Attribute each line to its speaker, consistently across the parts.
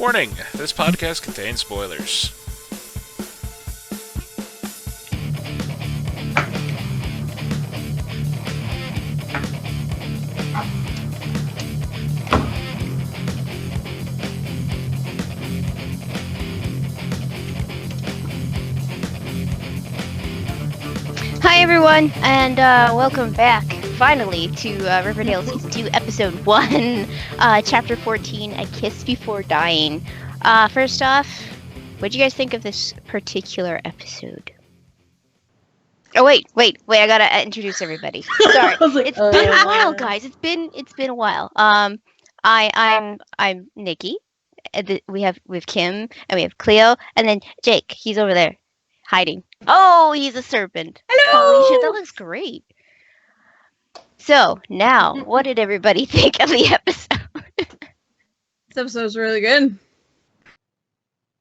Speaker 1: Warning, this podcast contains spoilers.
Speaker 2: Hi everyone, and welcome back, finally, to Riverdale Season 2, Episode 1, Chapter 14, A Kiss Before Dying. First off, what do you guys think of this particular episode? Oh, wait, I gotta introduce everybody. Sorry. It's been a while, guys. It's been a while. I'm Nikki. We have Kim, and we have Cleo, and then Jake. He's over there, hiding. Oh, he's a serpent.
Speaker 3: Hello!
Speaker 2: Holy shit, that looks great. So, now, what did everybody think of the episode?
Speaker 3: This episode was really good.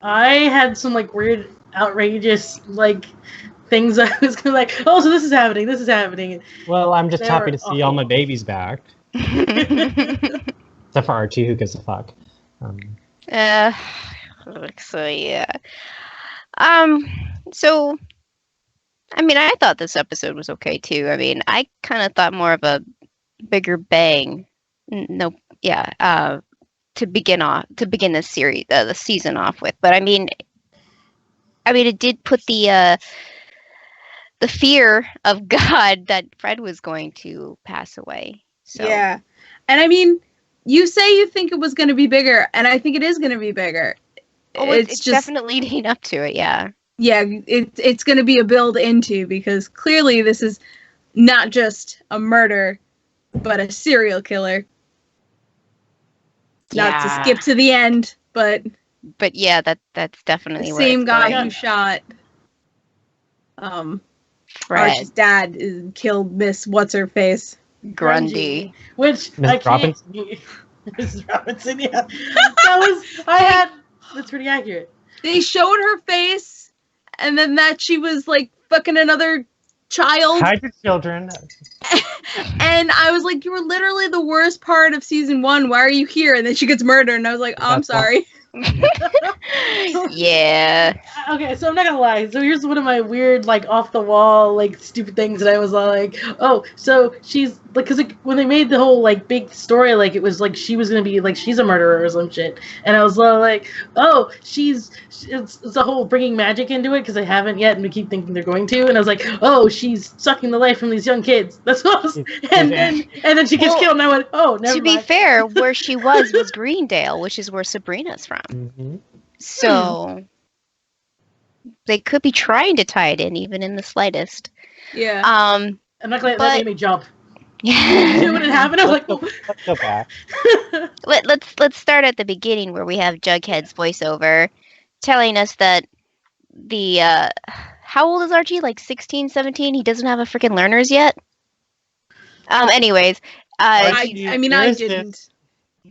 Speaker 4: I had some, weird, outrageous, things I was oh, so this is happening.
Speaker 5: Well, I'm just happy to see all my babies back. Except for Archie, who gives a fuck.
Speaker 2: So, yeah. So, I mean, I thought this episode was okay, too. I mean, I kind of thought more of a bigger bang. To begin this series, the season off with. But I mean, it did put the fear of God that Fred was going to pass away. So.
Speaker 3: Yeah. And I mean, you say you think it was going to be bigger, and I think it is going to be bigger.
Speaker 2: Oh, it's just definitely leading up to it, yeah.
Speaker 3: Yeah, it's going to be a build into, because clearly this is not just a murder, but a serial killer.
Speaker 2: Yeah.
Speaker 3: Not to skip to the end, but
Speaker 2: yeah, that's definitely
Speaker 3: the
Speaker 2: where
Speaker 3: same
Speaker 2: it's
Speaker 3: guy
Speaker 2: going.
Speaker 3: who shot
Speaker 2: Fred
Speaker 3: Archie's dad killed Miss What's-Her-Face.
Speaker 2: Grundy.
Speaker 4: Which
Speaker 5: Miss Robinson?
Speaker 4: Mrs. Robinson, yeah. That's pretty accurate.
Speaker 3: They showed her face, and then that she was, fucking another child.
Speaker 5: Hide your children.
Speaker 3: And I was like, you were literally the worst part of season 1. Why are you here? And then she gets murdered, and I was like, oh, I'm sorry.
Speaker 2: Yeah.
Speaker 4: Okay, so I'm not gonna lie. So here's one of my weird, off the wall, stupid things that I was like, oh, so she's because when they made the whole big story, it was she was gonna be she's a murderer or some shit, and I was oh, it's a whole bringing magic into it because they haven't yet, and we keep thinking they're going to, and I was like, oh, she's sucking the life from these young kids. That's what I was, and then she gets killed, and I went, oh, never mind.
Speaker 2: To be fair, where she was Greendale, which is where Sabrina's from.
Speaker 5: Mm-hmm.
Speaker 2: So they could be trying to tie it in, even in the slightest.
Speaker 3: Yeah.
Speaker 4: I'm not glad that made me jump.
Speaker 2: Yeah.
Speaker 4: You know when it happened? I was like, oh.
Speaker 5: Let's go back.
Speaker 2: Let's start at the beginning where we have Jughead's voiceover telling us that the how old is Archie? 16, 17? He doesn't have a freaking learners yet. Anyways,
Speaker 3: I didn't.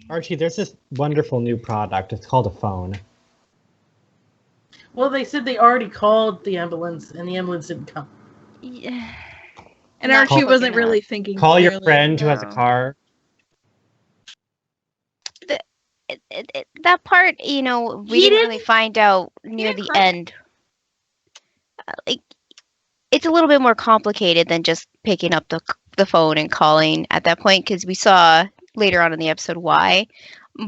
Speaker 5: Archie, there's this wonderful new product. It's called a phone.
Speaker 4: Well, they said they already called the ambulance, and the ambulance didn't come.
Speaker 2: Yeah.
Speaker 3: And Archie wasn't really thinking.
Speaker 5: Call your
Speaker 3: clearly.
Speaker 5: friend who has a car.
Speaker 2: That part, we didn't really find out near the end. It's a little bit more complicated than just picking up the phone and calling at that point, because we saw later on in the episode why.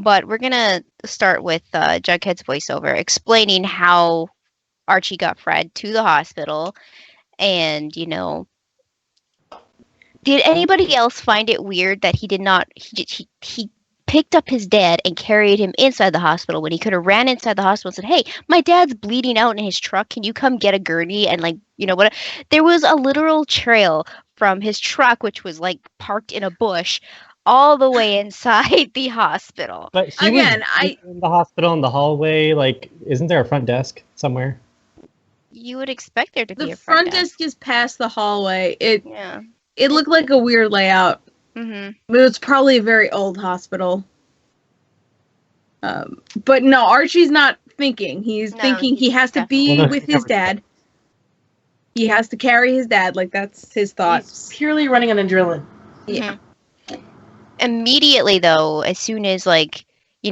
Speaker 2: But we're gonna start with Jughead's voiceover explaining how Archie got Fred to the hospital, and did anybody else find it weird that he did not? He picked up his dad and carried him inside the hospital when he could have ran inside the hospital and said, "Hey, my dad's bleeding out in his truck. Can you come get a gurney?" And what? There was a literal trail from his truck, which was parked in a bush, all the way inside the hospital.
Speaker 5: But he was in the hospital in the hallway. Isn't there a front desk somewhere?
Speaker 2: You would expect there to be
Speaker 3: The
Speaker 2: a front
Speaker 3: desk is past the hallway.
Speaker 2: Yeah.
Speaker 3: It looked like a weird layout.
Speaker 2: Mm-hmm.
Speaker 3: But it's probably a very old hospital. But no, Archie's not thinking. He's thinking he has to be with his dad. He has to carry his dad. That's his thoughts.
Speaker 4: He's purely running on adrenaline.
Speaker 3: Yeah.
Speaker 2: Immediately, though, as soon as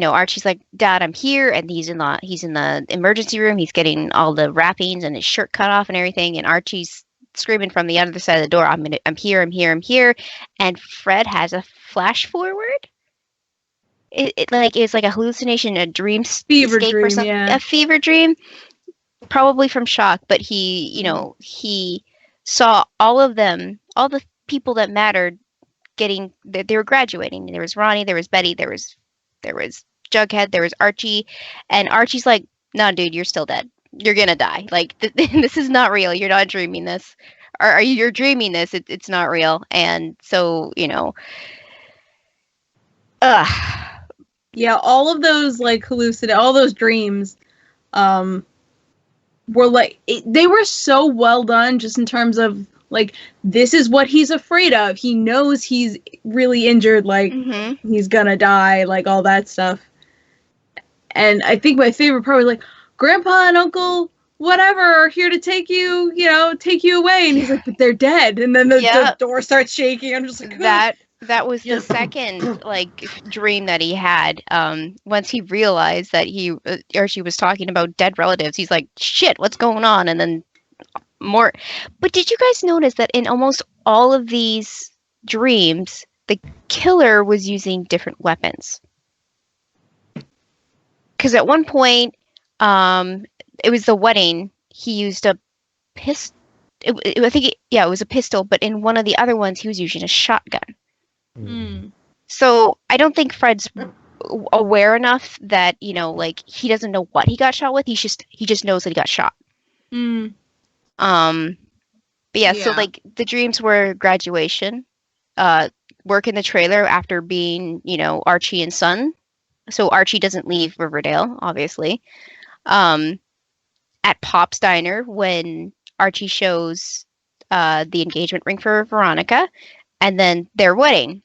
Speaker 2: Archie's like, Dad, I'm here, and he's in the emergency room. He's getting all the wrappings and his shirt cut off and everything, and Archie's screaming from the other side of the door, I'm here. And Fred has a flash forward. It's like a hallucination, a dream
Speaker 3: Fever
Speaker 2: escape
Speaker 3: dream,
Speaker 2: or something.
Speaker 3: yeah.
Speaker 2: A fever dream, probably from shock. But he saw all of them, all the people that mattered, they were graduating. There was Ronnie, there was Betty, there was Jughead, there was Archie, and Archie's like, "No, dude, you're still dead. You're gonna die. Like this is not real. You're not dreaming this. You're dreaming this? It's not real." And so
Speaker 3: Yeah, all of those like all those dreams, were like they were so well done, just in terms of like, this is what he's afraid of. He knows he's really injured, like he's gonna die, like all that stuff. And I think my favorite part was like, Grandpa and Uncle whatever are here to take you, take you away, and he's like, but they're dead. And then the door starts shaking. I'm just like,
Speaker 2: that was the second like dream that he had. Once he realized that Archie was talking about dead relatives, he's like, shit, what's going on? And then more. But did you guys notice that in almost all of these dreams, the killer was using different weapons? Because at one point, it was the wedding. He used a pistol. I think it was a pistol. But in one of the other ones, he was using a shotgun. So I don't think Fred's aware enough that like he doesn't know what he got shot with. He just knows that he got shot. But yeah, so like the dreams were graduation, work in the trailer after being Archie and Son. So Archie doesn't leave Riverdale, obviously. At Pop's Diner when Archie shows the engagement ring for Veronica, and then their wedding.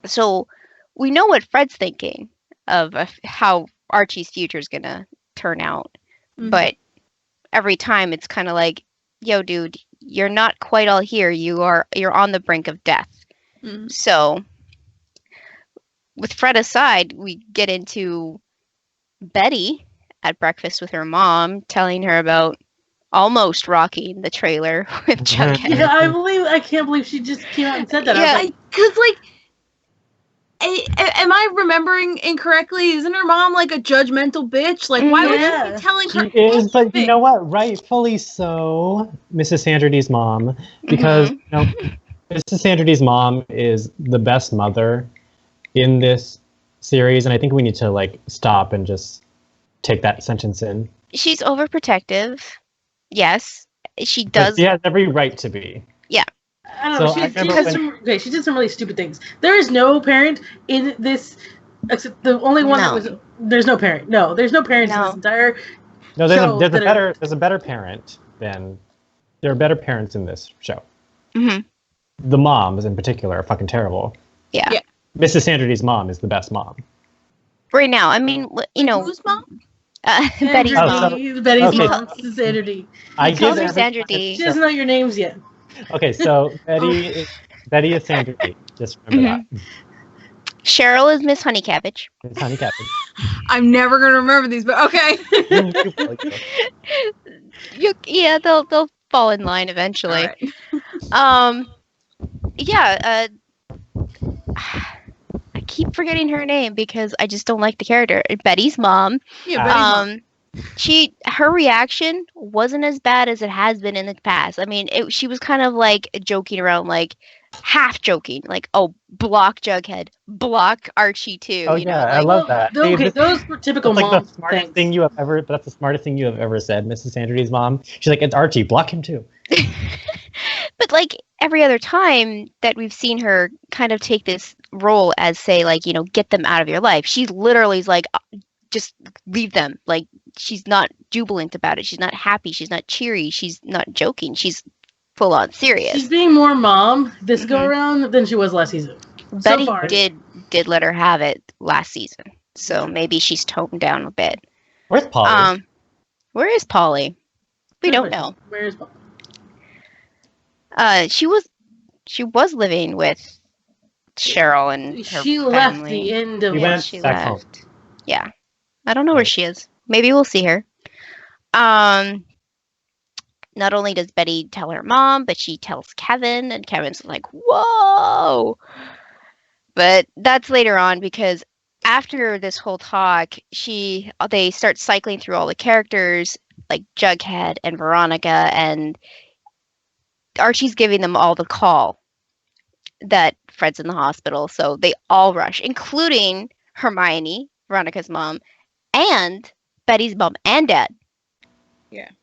Speaker 2: So we know what Fred's thinking of how Archie's future is gonna turn out, but every time it's kind of like, yo, dude, you're not quite all here. You're on the brink of death. So with Fred aside, we get into Betty at breakfast with her mom, telling her about almost rocking the trailer with Jughead.
Speaker 4: Yeah, I can't believe she just came out and said that.
Speaker 3: Yeah, because am I remembering incorrectly? Isn't her mom like a judgmental bitch? Like, why would you be telling her?
Speaker 5: She is, but you know what? Rightfully so, Mrs. Sandridy's mom, because Mrs. Sandridy's mom is the best mother in this series, and I think we need to like stop and just take that sentence in.
Speaker 2: She's overprotective. Yes, she does.
Speaker 5: But she has every right to be.
Speaker 2: Yeah.
Speaker 4: I don't know. She did some really stupid things. There is no parent in this, except the only one that was. There's no parent. No, there's no parents in this entire.
Speaker 5: No, there's a better parent than. There are better parents in this show. The moms in particular are fucking terrible.
Speaker 2: Yeah.
Speaker 5: Mrs. Sandridy's mom is the best mom.
Speaker 2: Right now, I mean,
Speaker 3: whose mom?
Speaker 2: Betty's mom.
Speaker 4: Betty's mom, Sandridy.
Speaker 2: I give her Sandridy.
Speaker 4: She doesn't know your names yet.
Speaker 5: Okay, so Betty is Sandridy. Just remember that.
Speaker 2: Cheryl is Miss Honey Cabbage.
Speaker 5: Miss Honey Cabbage. I'm
Speaker 3: never gonna remember these, but okay.
Speaker 2: They'll fall in line eventually. Right. I keep forgetting her name because I just don't like the character. Betty's mom.
Speaker 3: Yeah, Betty's mom.
Speaker 2: Her reaction wasn't as bad as it has been in the past. I mean, she was kind of like joking around, like half joking, like, "Oh, block Jughead, block Archie too."
Speaker 5: Oh yeah, I love that.
Speaker 4: Those were typical mom
Speaker 5: That's the smartest thing you have ever said, Mrs. Sandridy's mom. She's like, "It's Archie, block him too."
Speaker 2: But like every other time that we've seen her kind of take this role as, say, like, get them out of your life, she literally is like, just leave them. Like, she's not jubilant about it. She's not happy. She's not cheery. She's not joking. She's full on serious.
Speaker 4: She's being more mom this go around than she was last season.
Speaker 2: Betty did let her have it last season, so maybe she's toned down a bit.
Speaker 5: Where's Polly?
Speaker 2: Where is Polly? We don't know.
Speaker 4: Where is Polly?
Speaker 2: She was living with Cheryl and her
Speaker 4: she
Speaker 2: family.
Speaker 4: left the end of
Speaker 2: she left. Yeah. I don't know where she is. Maybe we'll see her. Not only does Betty tell her mom, but she tells Kevin, and Kevin's like, whoa! But that's later on because after this whole talk, they start cycling through all the characters, like Jughead and Veronica, and Archie's giving them all the call that Fred's in the hospital, so they all rush, including Hermione, Veronica's mom, and Betty's mom and dad.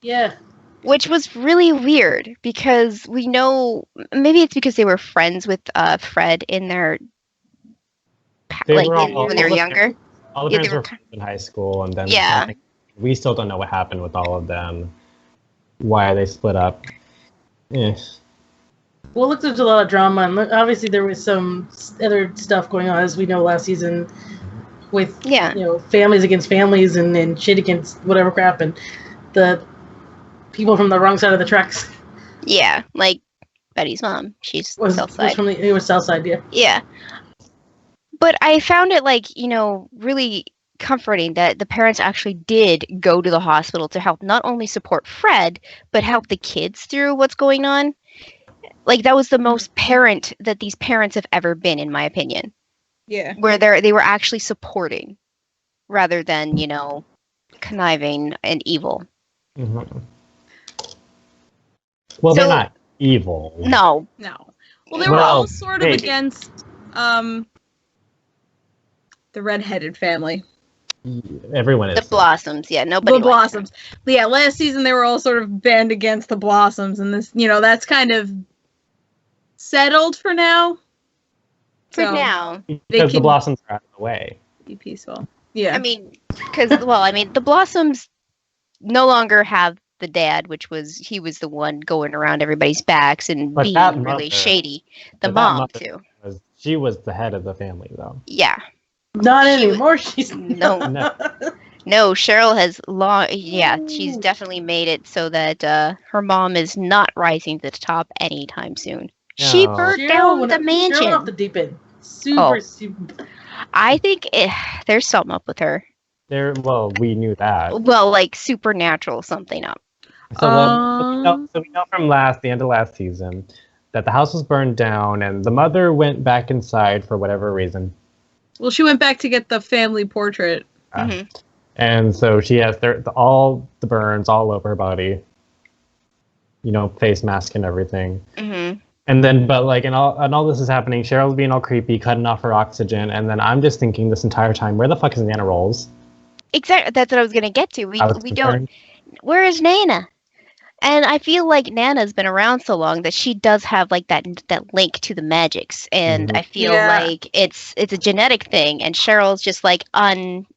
Speaker 4: Yeah.
Speaker 2: Which was really weird because we know, maybe it's because they were friends with Fred in their
Speaker 5: They
Speaker 2: like
Speaker 5: were all-
Speaker 2: when they were younger.
Speaker 5: All the
Speaker 2: Yeah, they
Speaker 5: parents
Speaker 2: were
Speaker 5: were in high school, and then
Speaker 2: Yeah.
Speaker 5: I think we still don't know what happened with all of them. Why they split up.
Speaker 4: Well, look, there's a lot of drama, and obviously there was some other stuff going on, as we know, last season with families against families and shit against whatever crap, and the people from the wrong side of the tracks.
Speaker 2: Yeah, like Betty's mom. She's
Speaker 4: Was
Speaker 2: Southside.
Speaker 4: it was Southside, yeah.
Speaker 2: Yeah. But I found it really comforting that the parents actually did go to the hospital to help not only support Fred, but help the kids through what's going on. Like, that was the most parent that these parents have ever been, in my opinion.
Speaker 3: Yeah.
Speaker 2: Where they were actually supporting rather than, conniving and evil.
Speaker 5: Mm-hmm. Well, they're not evil.
Speaker 2: No.
Speaker 3: Well, they were all sort of against the redheaded family.
Speaker 5: Everyone is.
Speaker 2: The Blossoms, yeah. Nobody.
Speaker 3: The Blossoms. Yeah, last season they were all sort of banned against the Blossoms, and this, that's kind of settled for now.
Speaker 2: For now.
Speaker 5: Because the Blossoms are out of the way.
Speaker 3: Be peaceful. Yeah.
Speaker 2: I mean, the Blossoms no longer have the dad, he was the one going around everybody's backs and being really shady. The mom, too.
Speaker 5: She was the head of the family, though.
Speaker 2: Yeah.
Speaker 4: Not anymore. She's
Speaker 2: no. Cheryl has she's definitely made it so that her mom is not rising to the top anytime soon. No. She burnt down the mansion.
Speaker 4: Cheryl off the deep end. Super.
Speaker 2: I think there's something up with her.
Speaker 5: We knew that.
Speaker 2: Well, like supernatural something up.
Speaker 5: So we know from the end of last season that the house was burned down and the mother went back inside for whatever reason.
Speaker 3: Well, she went back to get the family portrait.
Speaker 2: Mm-hmm.
Speaker 5: And so she has all the burns all over her body. Face mask and everything.
Speaker 2: Mm-hmm.
Speaker 5: And then, and all this is happening, Cheryl's being all creepy, cutting off her oxygen, and then I'm just thinking this entire time, where the fuck is Nana Rolls?
Speaker 2: Exactly, that's what I was gonna get to. We don't. Where is Nana? And I feel like Nana's been around so long that she does have like that link to the magics, and I feel like it's a genetic thing. And Cheryl's just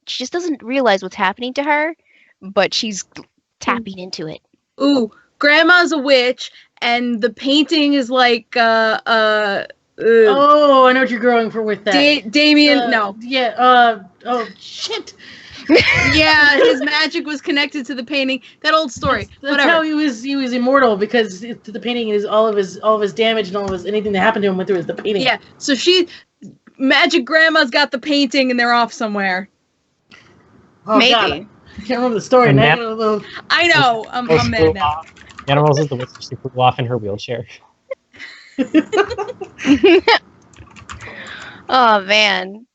Speaker 2: she just doesn't realize what's happening to her, but she's tapping into it.
Speaker 3: Ooh, Grandma's a witch, and the painting is like
Speaker 4: Oh, I know what you're going for with that.
Speaker 3: Damien, no.
Speaker 4: Yeah. Oh shit.
Speaker 3: Yeah, his magic was connected to the painting. That old story.
Speaker 4: That's how he was immortal, because the painting is all of his damage and all of his anything that happened to him went through is the painting.
Speaker 3: Yeah. So Magic Grandma's got the painting and they're off somewhere.
Speaker 4: Oh, maybe. God. I can't remember the story now.
Speaker 3: I know. I'm mad now.
Speaker 5: Nana Rolls is the witch. She flew off in her wheelchair.
Speaker 2: Oh man.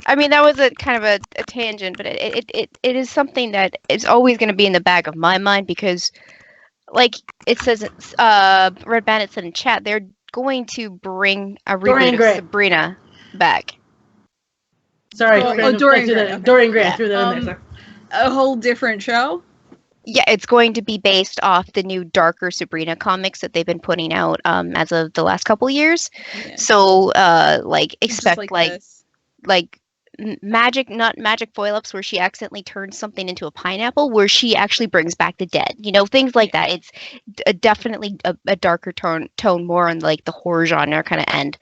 Speaker 2: I mean, that was a kind of a tangent, but it is something that is always going to be in the back of my mind because, like it says, Red Bandit said in chat, they're going to bring a reboot of Sabrina back.
Speaker 4: Sorry,
Speaker 3: Dorian Gray.
Speaker 4: Dorian Gray threw that in there.
Speaker 3: A whole different show?
Speaker 2: Yeah, it's going to be based off the new darker Sabrina comics that they've been putting out as of the last couple years. Yeah. So, expect like not magic foil-ups where she accidentally turns something into a pineapple, where she actually brings back the dead. Things like that. It's definitely a darker tone, more on like the horror genre kind of end.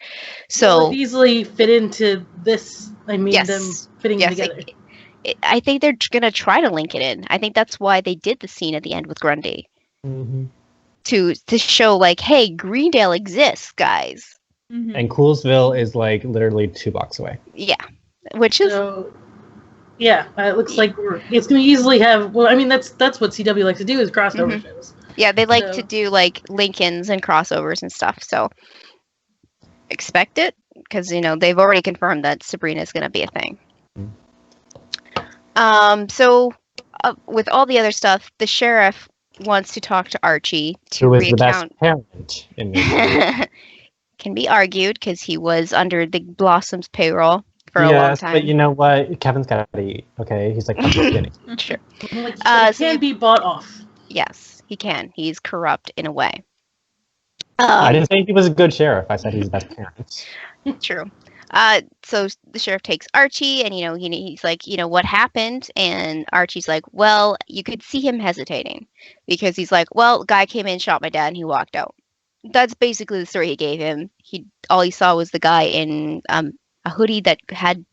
Speaker 2: So
Speaker 4: easily fit into this. I mean, them fitting together.
Speaker 2: I think they're gonna try to link it in. I think that's why they did the scene at the end with Grundy.
Speaker 5: Mm-hmm.
Speaker 2: To show like, hey, Greendale exists, guys.
Speaker 3: Mm-hmm.
Speaker 5: And Coolsville is like literally 2 blocks away.
Speaker 2: Yeah, which is
Speaker 4: Yeah, it looks like it's going to easily have. Well, I mean, that's what CW likes to do is crossover shows.
Speaker 2: Yeah, they like to do like link-ins and crossovers and stuff. So expect it because they've already confirmed that Sabrina's going to be a thing. So with all the other stuff, the sheriff wants to talk to Archie to
Speaker 5: Who is the
Speaker 2: reaccount.
Speaker 5: best parent in this?
Speaker 2: Can be argued because he was under the Blossoms payroll for a long time.
Speaker 5: But you know what? Kevin's got to eat. Okay, he's like beginning.
Speaker 2: Sure.
Speaker 4: Like, he can be bought off.
Speaker 2: Yes, he can. He's corrupt in a way.
Speaker 5: I didn't say he was a good sheriff. I said he's the best parent.
Speaker 2: True. So the sheriff takes Archie, and he's like, what happened? And Archie's like, well, you could see him hesitating because he's like, well, guy came in, shot my dad, and he walked out. That's basically the story he gave him. All he saw was the guy in a hoodie that had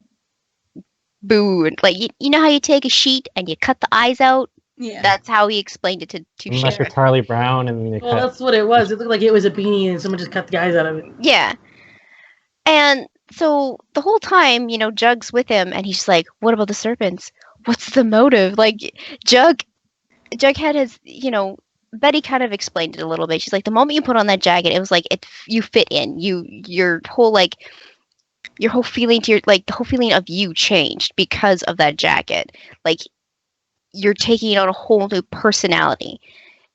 Speaker 2: boo, and like you know how you take a sheet and you cut the eyes out.
Speaker 3: Yeah.
Speaker 2: That's how he explained it to
Speaker 5: Unless you're
Speaker 2: sheriff.
Speaker 5: Charlie Brown and
Speaker 4: Well, that's what it was. It looked like it was a beanie and someone just cut the guys out of it.
Speaker 2: Yeah. And so the whole time, Jug's with him, and he's like, what about the serpents? What's the motive? Like, Jughead has, Betty kind of explained it a little bit. She's like, the moment you put on that jacket, it was like, you fit in. Your whole feeling the whole feeling of you changed because of that jacket. Like, you're taking on a whole new personality.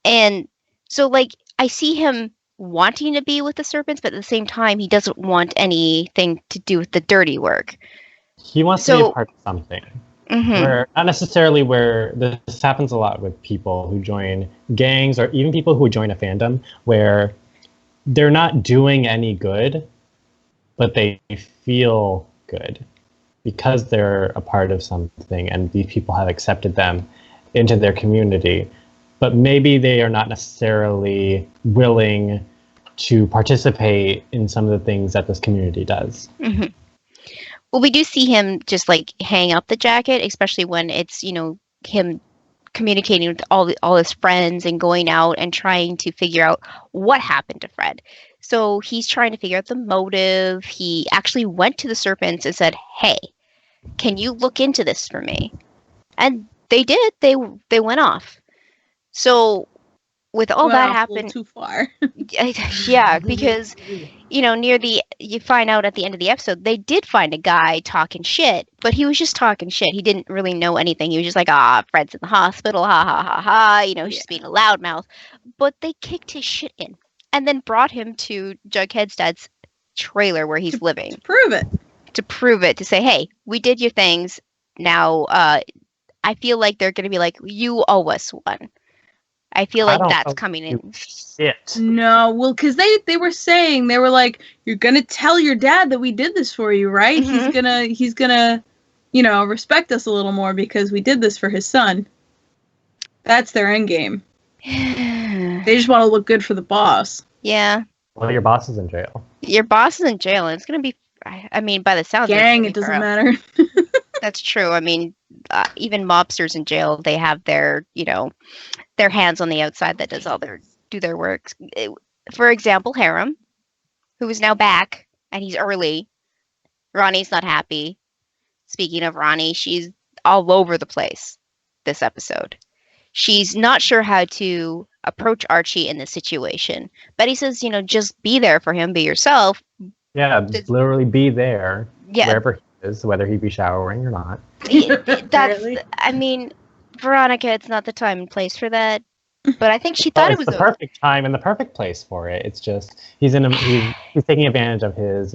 Speaker 2: And so, I see him wanting to be with the serpents, but at the same time, he doesn't want anything to do with the dirty work.
Speaker 5: He wants to be a part of something.
Speaker 2: Mm-hmm.
Speaker 5: Where not necessarily where this happens a lot with people who join gangs or even people who join a fandom where they're not doing any good, but they feel good because they're a part of something and these people have accepted them into their community. But maybe they are not necessarily willing to participate in some of the things that this community does.
Speaker 2: Mm-hmm. Well, we do see him just hang up the jacket, especially when it's him communicating with all his friends and going out and trying to figure out what happened to Fred. So he's trying to figure out the motive. He actually went to the serpents and said, "Hey, can you look into this for me?" And they did. They went off. So with all that happened,
Speaker 3: too far.
Speaker 2: yeah, because you find out at the end of the episode they did find a guy talking shit, but he was just talking shit. He didn't really know anything. He was just like, Fred's in the hospital, ha ha ha ha. He's just being a loudmouth. But they kicked his shit in and then brought him to Jughead's dad's trailer where he's living
Speaker 3: To prove it.
Speaker 2: To say, hey, we did your things. Now I feel like they're gonna be like, you owe us one. I feel like that's coming in.
Speaker 5: Shit.
Speaker 3: No, well, because they were saying, they were like, you're gonna tell your dad that we did this for you, right?
Speaker 2: Mm-hmm.
Speaker 3: He's gonna respect us a little more because we did this for his son. That's their end game. They just want to look good for the boss.
Speaker 2: Yeah.
Speaker 5: Well, your boss is in jail.
Speaker 2: Your boss is in jail, and it's gonna be. I mean, by the sounds of
Speaker 3: Gang, it doesn't matter.
Speaker 2: That's true. I mean, even mobsters in jail, they have their their hands on the outside that do their work. For example, Harem, who is now back, and he's early. Ronnie's not happy. Speaking of Ronnie, she's all over the place this episode. She's not sure how to approach Archie in this situation. Betty says, just be there for him, be yourself.
Speaker 5: Yeah, literally be there wherever he is, whether he be showering or not.
Speaker 2: I mean, Veronica, it's not the time and place for that. But I think she thought it was
Speaker 5: the perfect time and the perfect place for it. It's just he's taking advantage of his,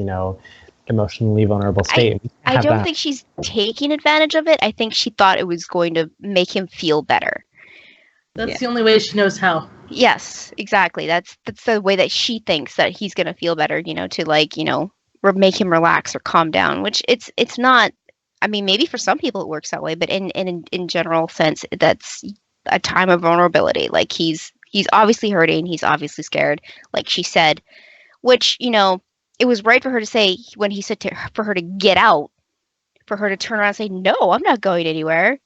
Speaker 5: emotionally vulnerable state.
Speaker 2: I don't think she's taking advantage of it. I think she thought it was going to make him feel better.
Speaker 4: That's the only way she knows how.
Speaker 2: Yes, exactly. That's the way that she thinks that he's going to feel better, to make him relax or calm down, which it's not. I mean, maybe for some people it works that way, but in general sense, that's a time of vulnerability. Like he's obviously hurting. He's obviously scared, like she said, which, it was right for her to say when he said for her to get out, for her to turn around and say, no, I'm not going anywhere.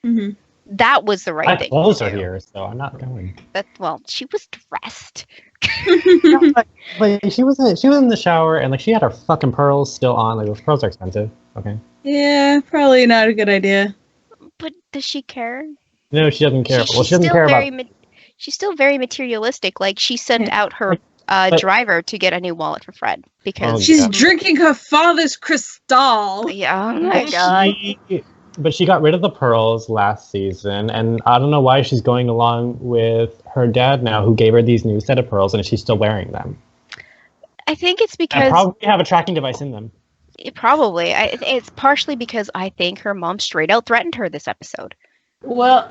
Speaker 3: Mm-hmm.
Speaker 2: That was the right
Speaker 5: My
Speaker 2: thing.
Speaker 5: clothes are here, so I'm not going.
Speaker 2: Well, she was dressed.
Speaker 5: Like she was in the shower and like she had her fucking pearls still on. Like those pearls are expensive. Okay.
Speaker 3: Yeah, probably not a good idea.
Speaker 2: But does she care?
Speaker 5: No, she doesn't care. Well,
Speaker 2: She's
Speaker 5: she doesn't
Speaker 2: still
Speaker 5: care
Speaker 2: very
Speaker 5: about.
Speaker 2: she's still very materialistic. Like she sent
Speaker 3: Yeah.
Speaker 2: out her
Speaker 5: But-
Speaker 2: driver to get a new wallet for Fred because
Speaker 5: Oh,
Speaker 3: She's
Speaker 5: yeah.
Speaker 3: drinking her father's crystal.
Speaker 2: yeah, oh my god.
Speaker 5: But she got rid of the pearls last season, and I don't know why she's going along with her dad now, who gave her these new set of pearls, and she's still wearing them.
Speaker 2: I think it's
Speaker 5: And
Speaker 2: because
Speaker 5: probably have a tracking device in them.
Speaker 2: probably it's partially because I think her mom straight out threatened her this episode.
Speaker 4: Well,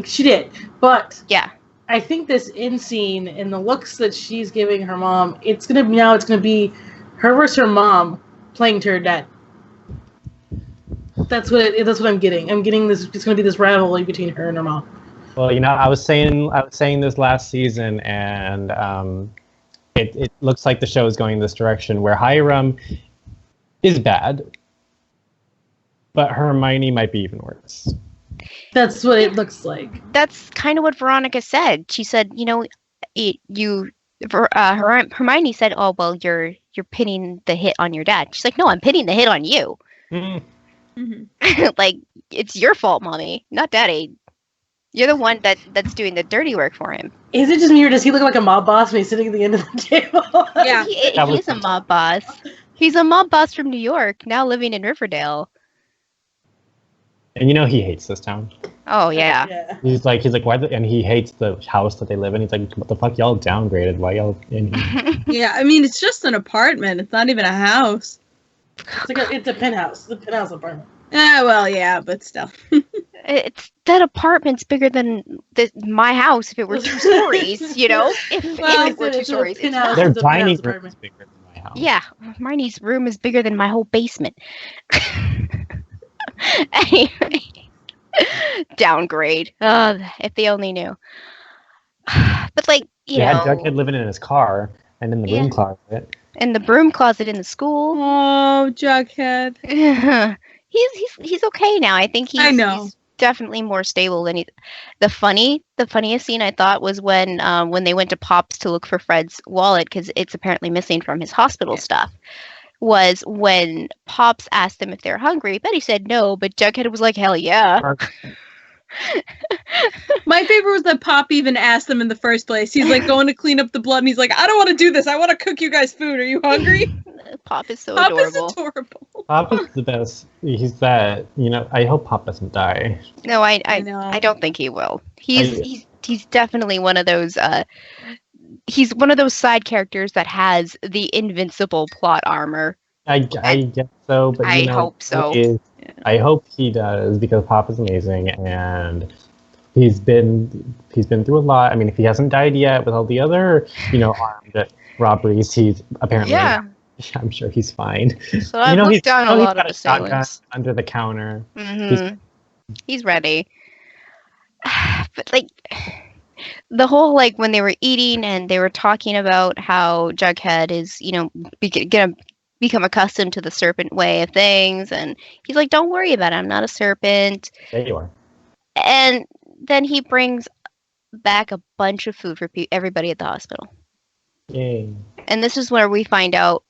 Speaker 4: she did, but
Speaker 2: Yeah.
Speaker 4: I think this end scene and the looks that she's giving her mom, it's gonna be her versus her mom playing to her dad. That's what I'm getting. I'm getting this. It's gonna be this rivalry between her and her mom.
Speaker 5: Well, you know, I was saying this last season, and it looks like the show is going this direction where Hiram is bad, but Hermione might be even worse.
Speaker 4: That's what it looks like.
Speaker 2: That's kind of what Veronica said. She said, you know, Hermione said, "Oh, well, you're pinning the hit on your dad." She's like, "No, I'm pinning the hit on you.
Speaker 5: Mm.
Speaker 3: Mm-hmm.
Speaker 2: Like it's your fault, mommy, not daddy. You're the one that's doing the dirty work for him."
Speaker 4: Is it just me or does he look like a mob boss when he's sitting at the end of the table?
Speaker 3: Yeah.
Speaker 2: He
Speaker 5: That was-
Speaker 2: is a mob boss. He's a mob boss from New York, now living in Riverdale.
Speaker 5: And you know he hates this town.
Speaker 2: Oh yeah.
Speaker 4: Yeah.
Speaker 5: He's like, why? And he hates the house that they live in. He's like, what the fuck, y'all downgraded? Why y'all in here?
Speaker 3: Yeah, I mean, it's just an apartment. It's not even a house.
Speaker 4: It's a penthouse. It's a penthouse apartment.
Speaker 3: Well, yeah, but still.
Speaker 2: That apartment's bigger than my house if it were 2 stories, you know? If it were 2 stories. It's not.
Speaker 5: Their
Speaker 4: It's a
Speaker 5: dining
Speaker 4: penthouse
Speaker 5: room is
Speaker 4: apartment.
Speaker 5: bigger than my house.
Speaker 2: Yeah, Marnie's room is bigger than my whole basement. Anyway, downgrade. If they only knew. But like, you
Speaker 5: He had
Speaker 2: know,
Speaker 5: Jughead living in his car and in the room
Speaker 2: Yeah.
Speaker 5: closet.
Speaker 2: in the broom closet in the school.
Speaker 3: Oh, Jughead.
Speaker 2: he's okay now. I think
Speaker 3: I know.
Speaker 2: he's definitely more stable than he. The funniest scene I thought was when they went to Pop's to look for Fred's wallet because it's apparently missing from his hospital stuff. Was when Pops asked them if they're hungry. Betty said no, but Jughead was like, "Hell yeah!"
Speaker 3: My favorite was that Pop even asked them in the first place. He's like going to clean up the blood, and he's like, "I don't want to do this. I want to cook you guys food. Are you hungry?"
Speaker 2: Pop is so
Speaker 3: Pop
Speaker 2: adorable.
Speaker 3: is adorable.
Speaker 5: Pop is the best. He's that, you know, I hope Pop doesn't die.
Speaker 2: No, I
Speaker 3: know.
Speaker 2: I don't think he will. He's definitely one of those. He's one of those side characters that has the invincible plot armor.
Speaker 5: I guess so, but
Speaker 2: I
Speaker 5: you know,
Speaker 2: hope so.
Speaker 5: I hope he does because Pop is amazing and he's been through a lot. I mean, if he hasn't died yet with all the other, you know, armed robberies, he's apparently.
Speaker 2: Yeah.
Speaker 5: I'm sure he's fine.
Speaker 2: So I've
Speaker 5: he's
Speaker 2: looked down a lot
Speaker 5: got
Speaker 2: of
Speaker 5: a shotgun
Speaker 2: assailants.
Speaker 5: under the counter.
Speaker 2: Mm-hmm. He's ready. But like the whole like when they were eating and they were talking about how Jughead is, you know, gonna become accustomed to the serpent way of things, and he's like, "Don't worry about it. I'm not a serpent."
Speaker 5: There you are.
Speaker 2: And then he brings back a bunch of food for everybody at the hospital.
Speaker 5: Yay.
Speaker 2: And this is where we find out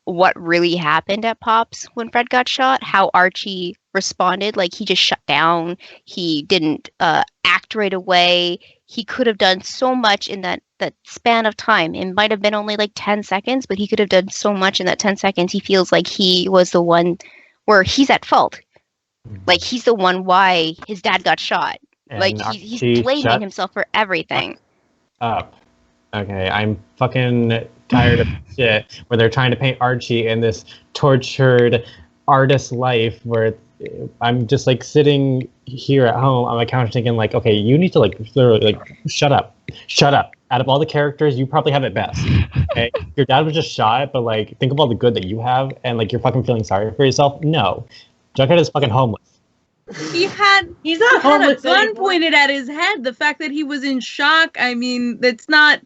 Speaker 2: what really happened at Pops when Fred got shot, how Archie responded. Like, he just shut down. He didn't act right away. He could have done so much in that span of time. It might have been only like 10 seconds, but he could have done so much in that 10 seconds. He feels like he was the one where he's at fault. Like, he's the one why his dad got shot.
Speaker 5: And
Speaker 2: Like, he's blaming himself for everything.
Speaker 5: Up. Okay, I'm fucking tired of shit where they're trying to paint Archie in this tortured artist life where I'm just like sitting here at home on my couch thinking like, okay, you need to like literally like shut up. Out of all the characters, you probably have it best. Okay, your dad was just shot, but like think of all the good that you have, and like you're fucking feeling sorry for yourself. No, Jughead is fucking homeless.
Speaker 3: He's
Speaker 4: He's not
Speaker 3: had a
Speaker 4: homeless
Speaker 3: gun
Speaker 4: anymore.
Speaker 3: pointed at his head. The fact that he was in shock, I mean, that's not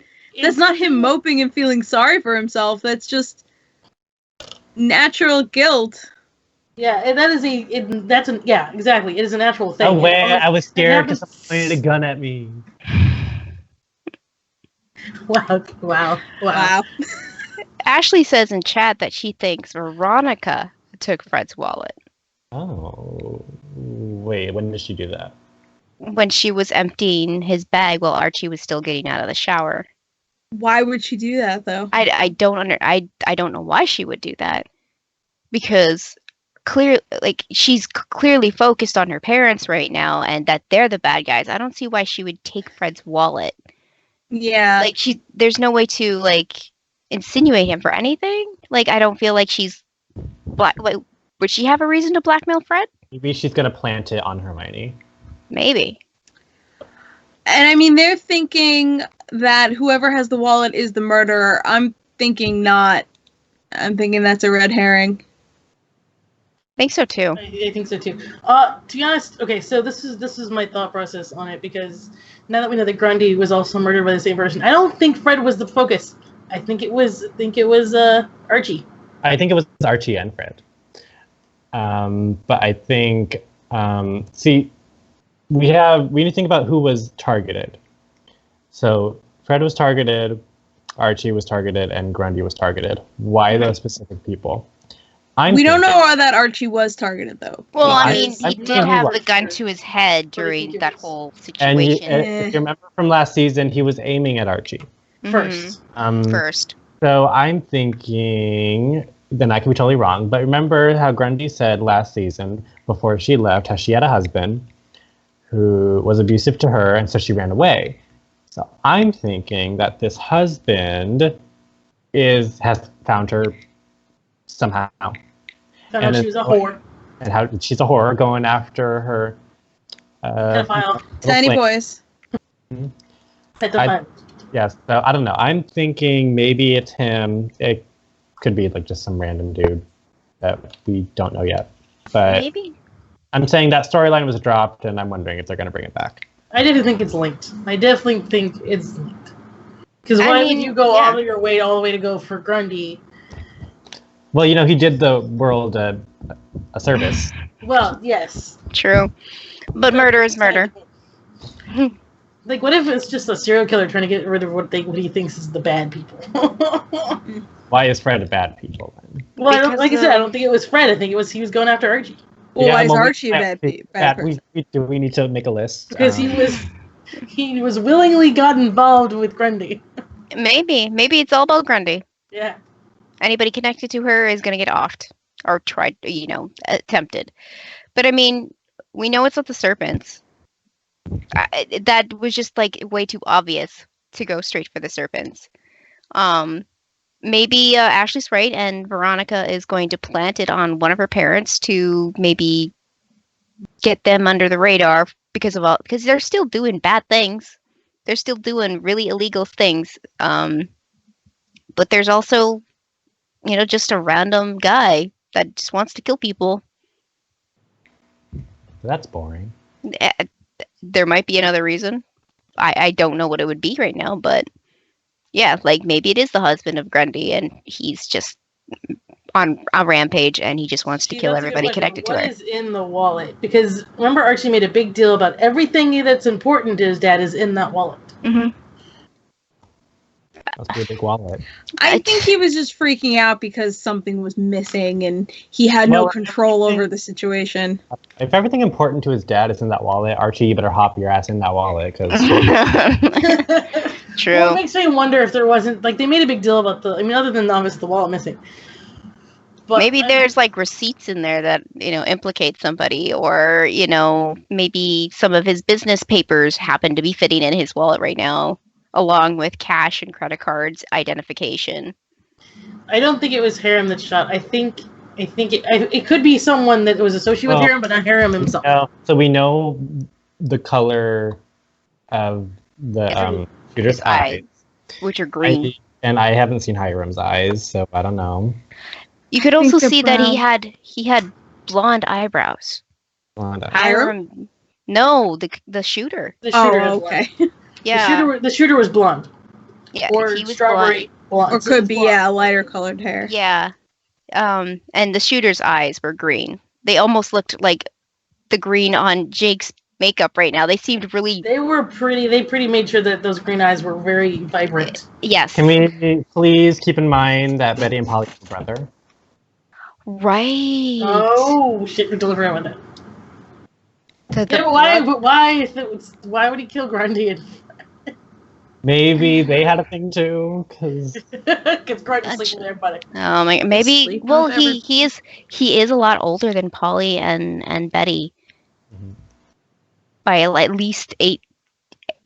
Speaker 3: him moping and feeling sorry for himself. That's just natural guilt.
Speaker 4: Yeah, and that is exactly. It is a natural thing.
Speaker 5: Oh wait, I was scared
Speaker 4: happens-
Speaker 5: because someone pointed a gun at me.
Speaker 4: Wow.
Speaker 2: Ashley says in chat that she thinks Veronica took Fred's wallet
Speaker 5: Oh, wait, when did she do that?
Speaker 2: when she was emptying his bag while Archie was still getting out of the shower.
Speaker 3: Why would she do that though?
Speaker 2: I don't know why she would do that, because she's clearly focused on her parents right now and that they're the bad guys. I don't see why she would take Fred's wallet.
Speaker 3: Yeah.
Speaker 2: Like there's no way to insinuate him for anything. Like I don't feel like she's would she have a reason to blackmail Fred?
Speaker 5: Maybe she's gonna plant it on Hermione.
Speaker 2: Maybe.
Speaker 3: And I mean, they're thinking that whoever has the wallet is the murderer. I'm thinking not. I'm thinking that's a red herring.
Speaker 2: I think so too.
Speaker 4: I think so too. To be honest, okay, so this is my thought process on it, because now that we know that Grundy was also murdered by the same person, I don't think Fred was the focus. I think it was Archie.
Speaker 5: I think it was Archie and Fred. But I think we need to think about who was targeted. So Fred was targeted, Archie was targeted, and Grundy was targeted. Why those specific people?
Speaker 3: We don't know that Archie was targeted, though.
Speaker 2: Well, I
Speaker 5: I-
Speaker 2: mean,
Speaker 5: I
Speaker 2: he
Speaker 5: think
Speaker 2: did
Speaker 5: he
Speaker 2: have
Speaker 5: was.
Speaker 2: the gun to his head during
Speaker 4: it
Speaker 2: that
Speaker 4: was.
Speaker 2: whole
Speaker 5: And
Speaker 2: situation.
Speaker 5: if you remember from last season, he was aiming at Archie.
Speaker 4: First.
Speaker 2: First.
Speaker 5: So I'm thinking, then I could be totally wrong, but remember how Grundy said last season, before she left, how she had a husband who was abusive to her, and so she ran away. So I'm thinking that this husband has found her somehow.
Speaker 4: Found out she was a whore.
Speaker 5: And how she's a whore going after her
Speaker 4: Pedophile.
Speaker 3: Tiny
Speaker 5: flame.
Speaker 3: boys.
Speaker 4: Pedophile.
Speaker 5: Yes, so I don't know. I'm thinking maybe it's him. It could be like just some random dude that we don't know yet. But
Speaker 2: Maybe.
Speaker 5: I'm saying that storyline was dropped, and I'm wondering if they're going to bring it back.
Speaker 4: I definitely think it's linked. I definitely think it's linked. Because
Speaker 2: I
Speaker 4: why
Speaker 2: mean,
Speaker 4: would you go
Speaker 2: yeah.
Speaker 4: all the way to go for Grundy?
Speaker 5: Well, he did the world a service.
Speaker 4: Well, yes.
Speaker 2: True. But murder is murder.
Speaker 4: Like, what if it's just a serial killer trying to get rid of what he thinks is the bad people?
Speaker 5: Why is Fred a bad people then?
Speaker 4: Well,
Speaker 2: Because,
Speaker 4: like I said, I don't think it was Fred. I think he was going after Archie.
Speaker 3: Well, why is
Speaker 5: well,
Speaker 3: Archie a bad person?
Speaker 5: We need to make a list.
Speaker 4: Because he was willingly got involved with Grundy.
Speaker 2: Maybe it's all about Grundy.
Speaker 4: Yeah.
Speaker 2: Anybody connected to her is going to get offed or tried, attempted. But I mean, we know it's not the serpents. That was just way too obvious to go straight for the serpents. Maybe Ashley's right, and Veronica is going to plant it on one of her parents to maybe get them under the radar because they're still doing bad things. They're still doing really illegal things. But there's also, just a random guy that just wants to kill people.
Speaker 5: That's boring.
Speaker 2: There might be another reason. I don't know what it would be right now, but yeah, maybe it is the husband of Grundy and he's just on a rampage and he just wants to kill everybody connected to her.
Speaker 4: What is in the wallet? Because remember, Archie made a big deal about everything that's important to his dad is in that wallet.
Speaker 2: Mm-hmm.
Speaker 5: Must be a big wallet.
Speaker 3: I think he was just freaking out because something was missing and he had no control over the situation.
Speaker 5: If everything important to his dad is in that wallet, Archie, you better hop your ass in that wallet. Cause
Speaker 2: True.
Speaker 4: Well, it makes me wonder if there wasn't, they made a big deal about other than obviously the wallet missing. But
Speaker 2: maybe there's receipts in there that, implicate somebody, or, maybe some of his business papers happen to be fitting in his wallet right now, along with cash and credit cards identification.
Speaker 4: I don't think it was Harem that shot. I think it could be someone that was associated with Harem, but not Harem himself.
Speaker 5: So we know the color of the shooter's eyes,
Speaker 2: which are green.
Speaker 5: And I haven't seen Hiram's eyes, so I don't know.
Speaker 2: You could also see that
Speaker 3: brown.
Speaker 2: he had blonde eyebrows.
Speaker 5: Blonde eyes.
Speaker 3: Hiram?
Speaker 2: No, the shooter.
Speaker 4: The shooter
Speaker 3: Oh,
Speaker 4: is
Speaker 3: okay.
Speaker 4: blonde.
Speaker 2: Yeah.
Speaker 4: The shooter was blonde.
Speaker 2: Yeah,
Speaker 4: Or
Speaker 2: he was
Speaker 4: strawberry blonde.
Speaker 3: Or could be, lighter colored hair.
Speaker 2: Yeah. and the shooter's eyes were green. They almost looked like the green on Jake's makeup right now. They seemed really.
Speaker 4: They were pretty. They pretty made sure that those green eyes were very vibrant.
Speaker 2: Yes.
Speaker 5: Can we please keep in mind that Betty and Polly are brother?
Speaker 2: Right.
Speaker 4: Oh shit! We're delivering on that.
Speaker 2: The
Speaker 4: Why? But why? Why would he kill Grundy? And
Speaker 5: Maybe they had a thing too, because
Speaker 4: Grundy's sleeping with everybody.
Speaker 2: Oh my! Maybe.
Speaker 3: Sleep
Speaker 2: Well,
Speaker 3: with
Speaker 2: he is a lot older than Polly and Betty by at least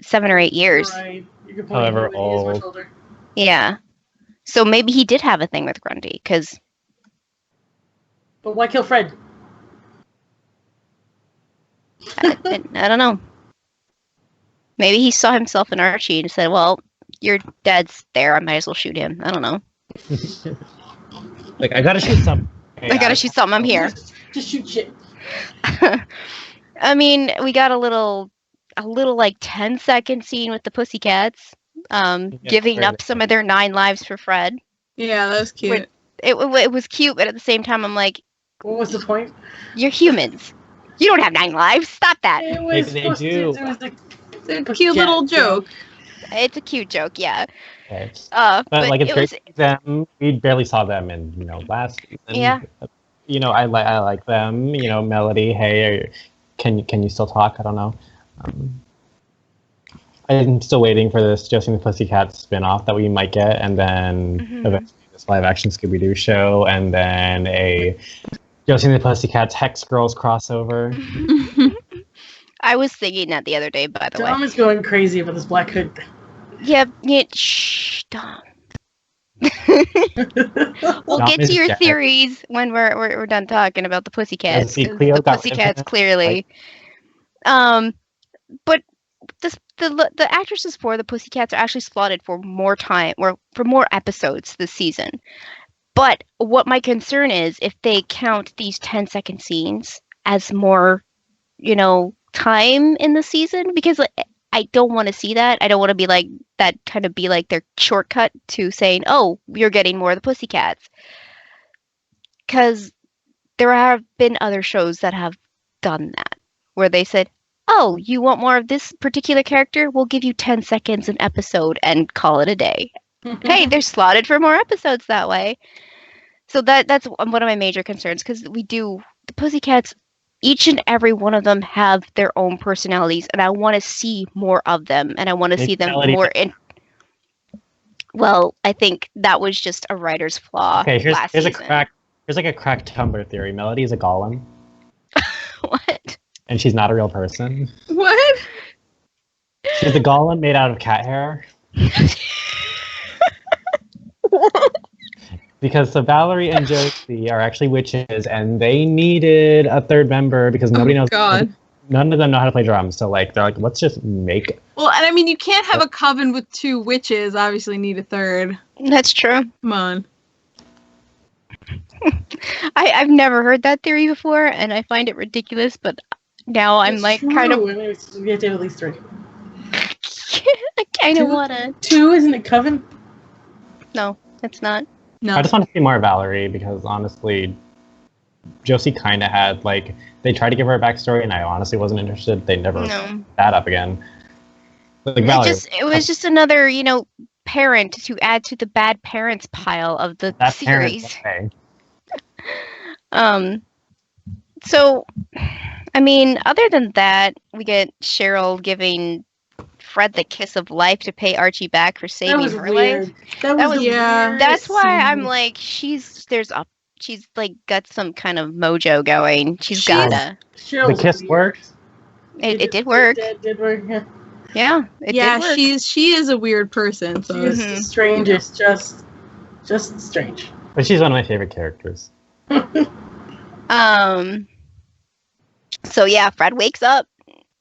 Speaker 2: 7 or 8 years.
Speaker 4: Right.
Speaker 5: However
Speaker 4: He is
Speaker 5: old.
Speaker 4: much older.
Speaker 2: Yeah. So maybe he did have a thing with Grundy, because
Speaker 4: But why kill Fred?
Speaker 2: I don't know. Maybe he saw himself in Archie and said, "Well, your dad's there. I might as well shoot him." I don't know.
Speaker 5: like I gotta shoot something.
Speaker 2: I gotta shoot something. I'm here.
Speaker 4: Just shoot shit.
Speaker 2: I mean, we got a little like 10-second scene with the Pussycats, giving up some of their 9 lives for Fred.
Speaker 3: Yeah, that was cute.
Speaker 2: Wait. It was cute, but at the same time, I'm like,
Speaker 4: What was the point?
Speaker 2: you're humans. You don't have 9 lives. Stop that.
Speaker 4: It was
Speaker 5: They
Speaker 4: supposed
Speaker 5: do.
Speaker 4: to. It was the
Speaker 3: It's a cute little joke.
Speaker 2: It's a cute joke, yeah.
Speaker 5: Okay.
Speaker 2: But
Speaker 5: like it's
Speaker 2: it
Speaker 5: great
Speaker 2: was.
Speaker 5: to see them. We barely saw them in last season.
Speaker 2: Yeah.
Speaker 5: I like them. Melody. Hey, can you still talk? I don't know. I'm still waiting for this Josie and the Pussycats spin-off that we might get, and then eventually this live-action Scooby-Doo show, and then a Josie and the Pussycats Hex Girls crossover.
Speaker 2: I was thinking that the other day, by the
Speaker 4: Dom
Speaker 2: way.
Speaker 4: is going crazy with this Black Hood thing.
Speaker 2: Yeah, shh, Dom. We'll
Speaker 5: Dom
Speaker 2: get
Speaker 5: is
Speaker 2: to your
Speaker 5: dead.
Speaker 2: theories when we're done talking about the Pussycats.
Speaker 5: see,
Speaker 2: 'Cause
Speaker 5: Cleo
Speaker 2: the
Speaker 5: got
Speaker 2: Pussycats
Speaker 5: infinite,
Speaker 2: clearly. But the actresses for the Pussycats are actually slotted for more time or for more episodes this season. But what my concern is, if they count these 10-second scenes as more, time in the season, because I don't want to see that. I don't want to be like that. Kind of be like their shortcut to saying, "Oh, you're getting more of the Pussycats," because there have been other shows that have done that, where they said, "Oh, you want more of this particular character? We'll give you 10 seconds an episode and call it a day." Hey, they're slotted for more episodes that way. So that's one of my major concerns, because the Pussycats, each and every one of them have their own personalities, and I want to see more of them, and I want to see them
Speaker 5: Melody-
Speaker 2: more in. Well, I think that was just a writer's flaw.
Speaker 5: Okay, here's
Speaker 2: last
Speaker 5: a
Speaker 2: season.
Speaker 5: crack. Here's like a crack Tumblr theory. Melody is a golem,
Speaker 2: What?
Speaker 5: and she's not a real person.
Speaker 3: What?
Speaker 5: She's a golem made out of cat hair. Because so Valerie and Josie are actually witches, and they needed a third member because nobody knows.
Speaker 3: God.
Speaker 5: None of them know how to play drums. So they're like, let's just make.
Speaker 3: Well, and I mean, you can't have a coven with 2 witches. Obviously, need a third.
Speaker 2: That's true.
Speaker 3: Come on.
Speaker 2: I've never heard that theory before, and I find it ridiculous. But now I'm
Speaker 4: It's
Speaker 2: like
Speaker 4: true.
Speaker 2: kind of.
Speaker 4: I mean, we have to have at least 3.
Speaker 2: I kind of
Speaker 4: Two?
Speaker 2: wanna.
Speaker 4: 2, isn't it Coven?
Speaker 2: No, it's not.
Speaker 3: No.
Speaker 5: I just want to see more of Valerie because honestly, Josie kind of had they tried to give her a backstory, and I honestly wasn't interested. They never
Speaker 2: No.
Speaker 5: brought that up again. Like Valerie,
Speaker 2: It was just another, parent to add to the bad parents pile of the
Speaker 5: that parent.
Speaker 2: series.
Speaker 5: Okay.
Speaker 2: So, I mean, other than that, we get Cheryl giving Fred the kiss of life to pay Archie back for
Speaker 4: That
Speaker 2: saving
Speaker 4: was
Speaker 2: her
Speaker 4: weird.
Speaker 2: life.
Speaker 4: That
Speaker 2: That
Speaker 4: was
Speaker 2: was-
Speaker 3: Yeah.
Speaker 2: That's why I'm
Speaker 4: scene.
Speaker 2: like, she's like got some kind of mojo going. She's gotta.
Speaker 4: Cheryl's
Speaker 5: The kiss
Speaker 4: weird.
Speaker 5: worked.
Speaker 2: It did work.
Speaker 4: It did work. Yeah.
Speaker 2: Yeah, it
Speaker 3: Yeah,
Speaker 2: did work.
Speaker 3: she is a weird person. So
Speaker 4: She is
Speaker 2: Mhm.
Speaker 4: the strangest. Just strange.
Speaker 5: But she's one of my favorite characters.
Speaker 2: So yeah, Fred wakes up,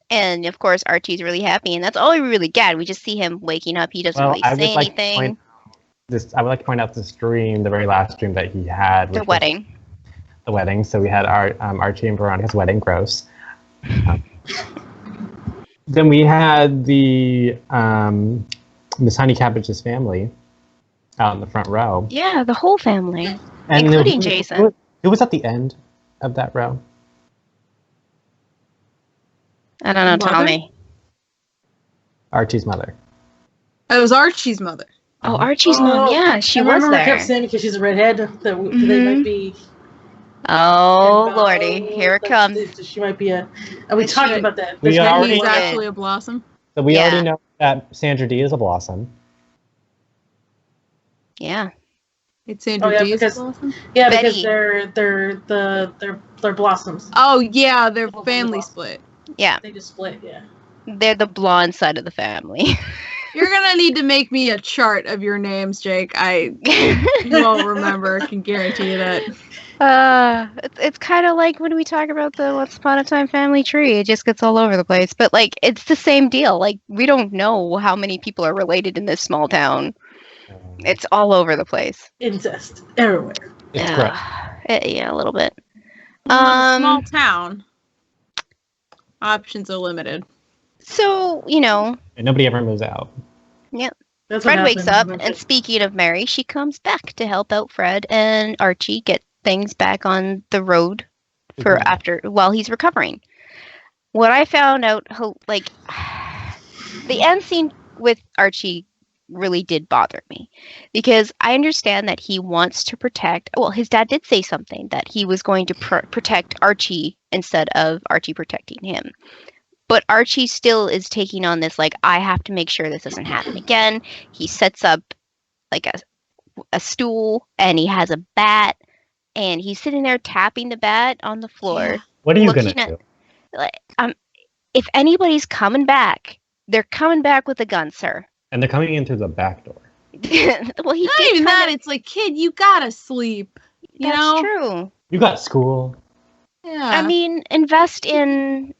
Speaker 2: and of course Archie's really happy, and that's all we really get. We just see him waking up. He doesn't really
Speaker 5: I
Speaker 2: say
Speaker 5: would like to
Speaker 2: anything.
Speaker 5: point I would like to point out this dream, the very last dream that he had.
Speaker 2: The
Speaker 5: which was
Speaker 2: wedding.
Speaker 5: The wedding. So we had our Archie and Veronica's wedding. Gross. Then we had the Miss Honey Cabbage's family out in the front row.
Speaker 2: Yeah, the whole family.
Speaker 5: And
Speaker 2: Including Jason.
Speaker 5: Who was at the end of that row?
Speaker 2: I don't know. Tell
Speaker 3: Mother?
Speaker 2: me.
Speaker 5: Archie's mother.
Speaker 3: It was Archie's mother.
Speaker 2: Oh, Archie's mom. Yeah, she
Speaker 4: I
Speaker 2: was
Speaker 4: remember I kept
Speaker 2: there.
Speaker 4: saying because she's a redhead that they might be.
Speaker 2: Oh, lordy, here it comes.
Speaker 4: She might be a. And we talked about that.
Speaker 5: We
Speaker 4: There's
Speaker 5: already
Speaker 3: He's
Speaker 2: did.
Speaker 3: actually a blossom.
Speaker 5: So we
Speaker 2: Yeah.
Speaker 5: already know that Sandra D is a blossom.
Speaker 2: Yeah.
Speaker 3: It's Sandra
Speaker 4: Oh, yeah,
Speaker 3: Dee's
Speaker 4: because-
Speaker 3: blossom.
Speaker 4: Yeah,
Speaker 2: Betty.
Speaker 4: because they're blossoms.
Speaker 3: Oh yeah, their
Speaker 4: Both of
Speaker 3: family
Speaker 4: them.
Speaker 3: split.
Speaker 2: Yeah.
Speaker 4: They just split. Yeah.
Speaker 2: They're the blonde side of the family.
Speaker 3: You're gonna need to make me a chart of your names, Jake. You won't remember. I can guarantee you that.
Speaker 2: It's kind of like when we talk about the Once Upon a Time family tree. It just gets all over the place. But, like, it's the same deal. Like, we don't know how many people are related in this small town. It's all over the place.
Speaker 4: Incest everywhere.
Speaker 5: It's
Speaker 2: yeah.
Speaker 5: correct.
Speaker 2: Yeah, a little bit.
Speaker 3: Small town. Options are limited.
Speaker 2: So, you know,
Speaker 5: And nobody ever moves out.
Speaker 4: That's
Speaker 2: Fred
Speaker 4: what
Speaker 2: wakes
Speaker 4: happened.
Speaker 2: up, and speaking of Mary, she comes back to help out Fred and Archie get things back on the road for while he's recovering. What I found out, like, the end scene with Archie really did bother me, because I understand that he wants to protect. Well, his dad did say something that he was going to protect Archie instead of Archie protecting him. But Archie still is taking on this, like, I have to make sure this doesn't happen again. He sets up, like, a stool, and he has a bat, and he's sitting there tapping the bat on the floor.
Speaker 5: What are you going
Speaker 2: Looking
Speaker 5: to do?
Speaker 2: Like, if anybody's coming back, they're coming back with a gun, sir.
Speaker 5: And they're coming in through the back door.
Speaker 2: Well, he
Speaker 3: Not
Speaker 2: did
Speaker 3: even
Speaker 2: kind
Speaker 3: that.
Speaker 2: of-
Speaker 3: It's like, kid, you gotta sleep. You
Speaker 2: That's
Speaker 3: know?
Speaker 2: true.
Speaker 5: You got school.
Speaker 3: Yeah.
Speaker 2: I mean, invest in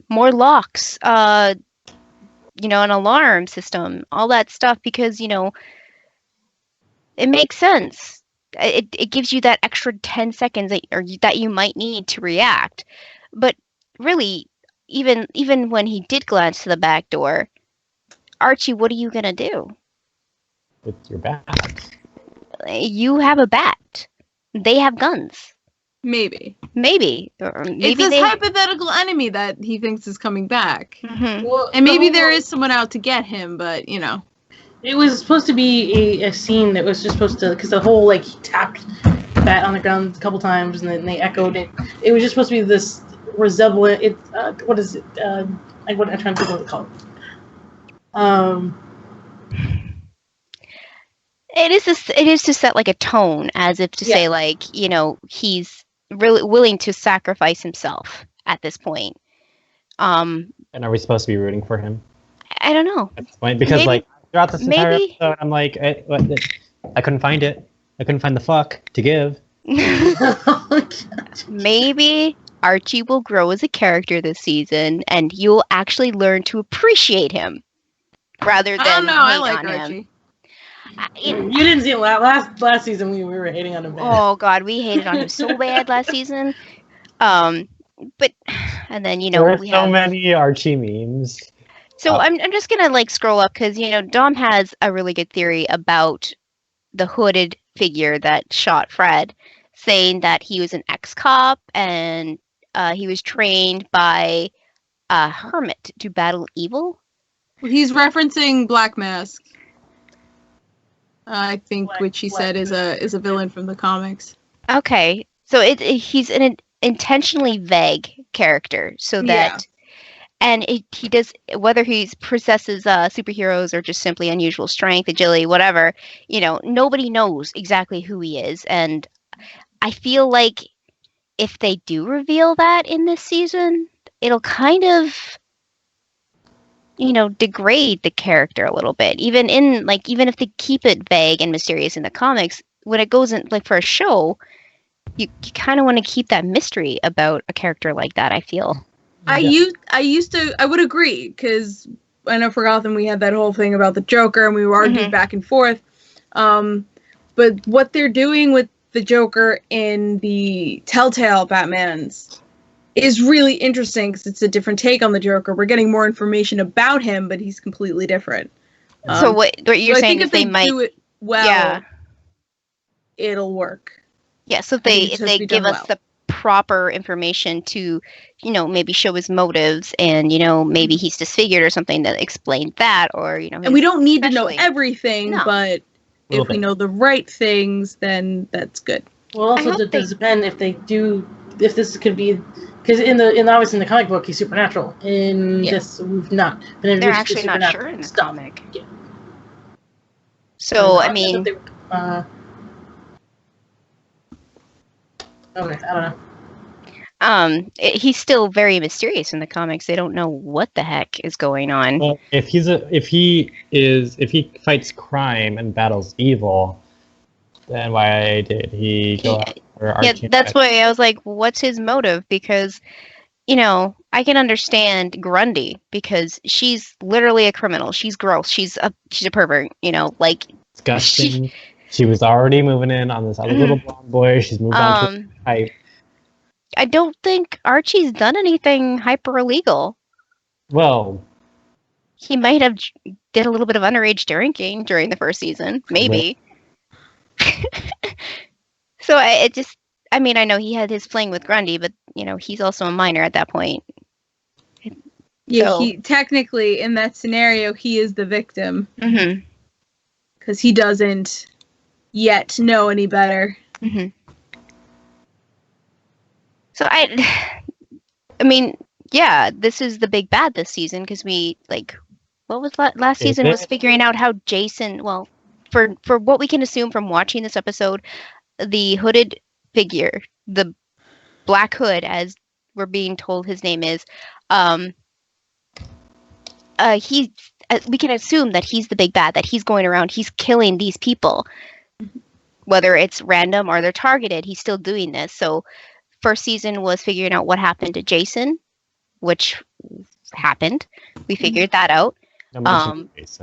Speaker 2: more locks, an alarm system, all that stuff, because it makes sense. It gives you that extra 10 seconds that you might need to react. But really, even when he did glance to the back door, Archie, what are you gonna do?
Speaker 5: With your bat.
Speaker 2: You have a bat. They have guns.
Speaker 3: maybe.
Speaker 2: Maybe. Or maybe
Speaker 3: It's this
Speaker 2: they...
Speaker 3: hypothetical enemy that he thinks is coming back.
Speaker 2: Mhm.
Speaker 4: Well,
Speaker 3: And maybe
Speaker 4: the
Speaker 3: there
Speaker 4: whole-
Speaker 3: is someone out to get him, but
Speaker 4: It was supposed to be a scene that was just supposed to, because the whole, like, he tapped the bat on the ground a couple times and then they echoed it. It was just supposed to be this resemblance. What is it? I'm trying to think what it's called.
Speaker 2: It is to set like a tone, as if to say, like, he's really willing to sacrifice himself at this point.
Speaker 5: And are we supposed to be rooting for him
Speaker 2: I don't know.
Speaker 5: at this point? Because,
Speaker 2: Maybe-
Speaker 5: like, throughout this entire
Speaker 2: maybe-
Speaker 5: episode, I'm like, I couldn't find it. I couldn't find the fuck to give.
Speaker 2: Maybe Archie will grow as a character this season, and you'll actually learn to appreciate him rather than
Speaker 3: I don't know. I
Speaker 2: hate
Speaker 3: like
Speaker 2: on
Speaker 3: Archie.
Speaker 2: him.
Speaker 4: You didn't see it last season. We were hating on him. bad.
Speaker 2: Oh God, we hated on him so bad last season. But and then
Speaker 5: There are
Speaker 2: we
Speaker 5: so
Speaker 2: have.
Speaker 5: many Archie memes.
Speaker 2: So I'm just gonna like scroll up because Dom has a really good theory about the hooded figure that shot Fred, saying that he was an ex-cop and he was trained by a hermit to battle evil.
Speaker 3: He's referencing Black Mask. I think,
Speaker 4: Black-
Speaker 3: which he said is a villain from the comics.
Speaker 2: Okay, so he's an intentionally vague character, so that. And he does, whether he possesses superheroes or just simply unusual strength, agility, whatever, nobody knows exactly who he is. And I feel like if they do reveal that in this season, it'll kind of, degrade the character a little bit. Even if they keep it vague and mysterious in the comics, when it goes in, like, for a show, you kind of want to keep that mystery about a character like that, I feel.
Speaker 3: I would agree, because I know for Gotham we had that whole thing about the Joker and we were arguing back and forth. But what they're doing with the Joker in the Telltale Batmans is really interesting because it's a different take on the Joker. We're getting more information about him, but he's completely different.
Speaker 2: So what you're
Speaker 3: So I
Speaker 2: saying
Speaker 3: think
Speaker 2: is
Speaker 3: if
Speaker 2: they might
Speaker 3: do it well,
Speaker 2: Yeah.
Speaker 3: it'll work.
Speaker 2: Yeah, so
Speaker 3: I think it
Speaker 2: if
Speaker 3: just has
Speaker 2: they
Speaker 3: to be
Speaker 2: give
Speaker 3: done
Speaker 2: us the proper information to, maybe show his motives and, maybe he's disfigured or something that explained that, or,
Speaker 3: And we don't need to know
Speaker 2: especially-
Speaker 3: everything,
Speaker 2: No.
Speaker 3: but
Speaker 5: Little
Speaker 3: if we
Speaker 5: bit.
Speaker 3: know the right things, then that's good.
Speaker 4: Well, also
Speaker 2: hope
Speaker 4: it does depend if this could be, because obviously in the comic book he's supernatural. In
Speaker 2: Yeah.
Speaker 4: this, we've not been
Speaker 2: They're
Speaker 4: introduced to
Speaker 2: actually not
Speaker 4: supernatural
Speaker 2: sure in the
Speaker 4: stuff.
Speaker 2: comic.
Speaker 4: Yeah.
Speaker 2: So, I
Speaker 4: thought
Speaker 2: mean,
Speaker 4: they were, okay, I don't know.
Speaker 2: he's still very mysterious in the comics. They don't know what the heck is going on.
Speaker 5: Well, if he fights crime and battles evil, then why did he go after Archie?
Speaker 2: Yeah, that's why I was like, what's his motive? Because, I can understand Grundy because she's literally a criminal. She's gross. She's a pervert. Like
Speaker 5: Disgusting. She was already moving in on this other little blonde boy. She's moved on to a type.
Speaker 2: I don't think Archie's done anything hyper illegal.
Speaker 5: Well,
Speaker 2: He might have did a little bit of underage drinking during the first season, maybe. So I know he had his fling with Grundy, but he's also a minor at that point.
Speaker 3: Yeah,
Speaker 2: So-
Speaker 3: he technically in that scenario he is the victim
Speaker 2: Mm-hmm.
Speaker 3: because he doesn't yet know any better.
Speaker 2: Mm-hmm. So I mean, yeah, this is the big bad this season because we what was last season was figuring out how Jason. Well, for what we can assume from watching this episode, the hooded figure, the Black Hood, as we're being told his name is, we can assume that he's the big bad, that he's going around, he's killing these people, whether it's random or they're targeted. He's still doing this. So first season was figuring out what happened to Jason, which happened. We figured that out.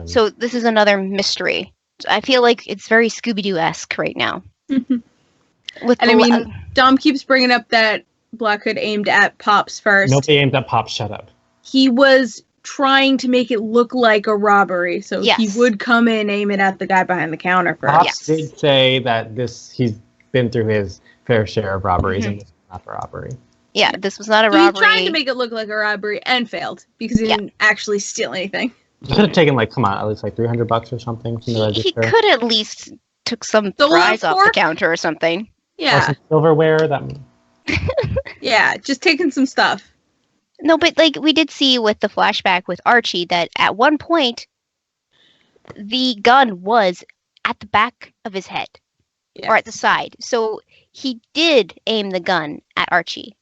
Speaker 2: So this is another mystery. I feel like it's very Scooby-Doo-esque right now.
Speaker 3: And I mean, Dom keeps bringing up that Black Hood aimed at Pops first.
Speaker 5: Nobody aimed at Pops. Shut up.
Speaker 3: He was trying to make it look like a robbery, so
Speaker 2: Yes.
Speaker 3: he would come in, aim it at the guy behind the counter first.
Speaker 5: Pops did say that he's been through his fair share of robberies, and this is not a robbery.
Speaker 2: Yeah, this was not a
Speaker 3: So
Speaker 2: robbery.
Speaker 3: he tried to make it look like a robbery and failed because he didn't actually steal anything.
Speaker 5: You could have taken come on, at least $300 or something from the
Speaker 2: He
Speaker 5: register.
Speaker 2: could at least took some
Speaker 3: Stole a
Speaker 2: fries off the
Speaker 3: fork?
Speaker 2: counter or something.
Speaker 5: Or
Speaker 3: Yeah,
Speaker 5: some silverware.
Speaker 3: yeah, just taking some stuff.
Speaker 2: No, but we did see with the flashback with Archie that at one point the gun was at the back of his head or at the side. So he did aim the gun at Archie.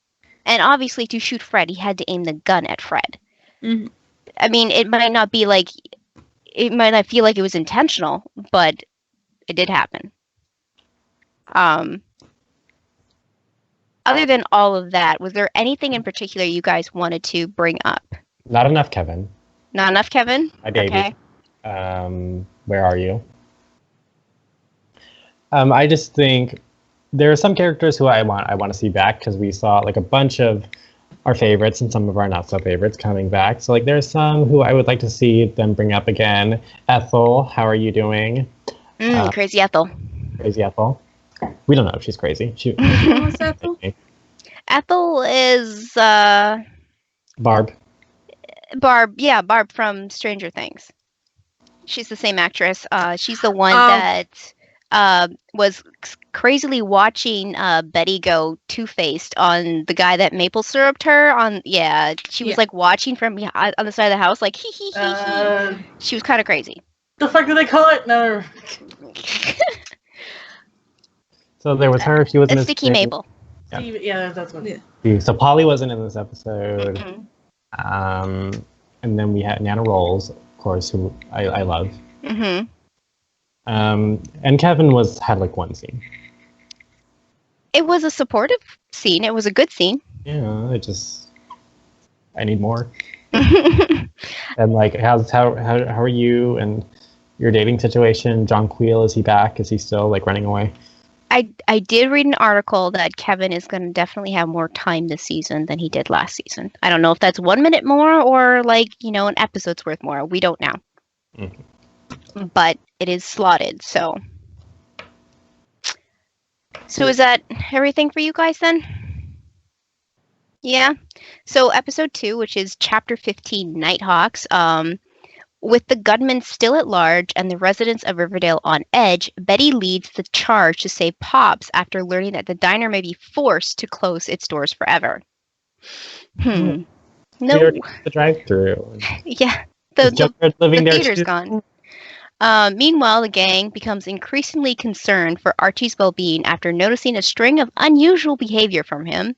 Speaker 2: And obviously to shoot Fred, he had to aim the gun at Fred.
Speaker 3: Mhm.
Speaker 2: I mean, it might not feel like it was intentional, but it did happen. Other than all of that, was there anything in particular you guys wanted to bring up?
Speaker 5: Not enough, Kevin.
Speaker 2: Not enough, Kevin?
Speaker 5: My baby.
Speaker 2: Okay.
Speaker 5: Where are you? I just think there are some characters who I want to see back because we saw a bunch of our favorites and some of our not so favorites coming back. So there's some who I would like to see them bring up again. Ethel, how are you doing?
Speaker 2: Crazy Ethel.
Speaker 5: Crazy Ethel. We don't know if she's crazy.
Speaker 3: What's Ethel?
Speaker 2: Ethel is
Speaker 5: Barb.
Speaker 2: Barb. Yeah, Barb from Stranger Things. She's the same actress. She's the one that was crazily watching Betty go two-faced on the guy that maple syruped her on. Yeah, she was watching from on the side of the house, hee hee hee hee. She was kind of crazy.
Speaker 4: The fuck do they call it? No.
Speaker 5: So there was her. She was
Speaker 2: It's Sticky Mabel.
Speaker 5: Yeah.
Speaker 4: Yeah, that's what.
Speaker 3: Yeah.
Speaker 5: So Polly wasn't in this episode.
Speaker 2: Mm-hmm.
Speaker 5: And then we had Nana Rolls, of course, who I love.
Speaker 2: Mm-hmm.
Speaker 5: And Kevin had one scene.
Speaker 2: It was a supportive scene. It was a good scene.
Speaker 5: Yeah, I need more. And how are you and your dating situation? John Queel, is he back? Is he still running away?
Speaker 2: I did read an article that Kevin is going to definitely have more time this season than he did last season. I don't know if that's 1 minute more or an episode's worth more. We don't know. Mm-hmm. But it is slotted, so So is that everything for you guys then? Yeah. So episode 2, which is chapter 15, Nighthawks, with the gunman still at large and the residents of Riverdale on edge, Betty leads the charge to save Pops after learning that the diner may be forced to close its doors forever. No.
Speaker 5: The drive-through.
Speaker 2: Yeah.
Speaker 5: Is Jughead living there
Speaker 2: theater's
Speaker 5: too?
Speaker 2: gone. Meanwhile, the gang becomes increasingly concerned for Archie's well-being after noticing a string of unusual behavior from him.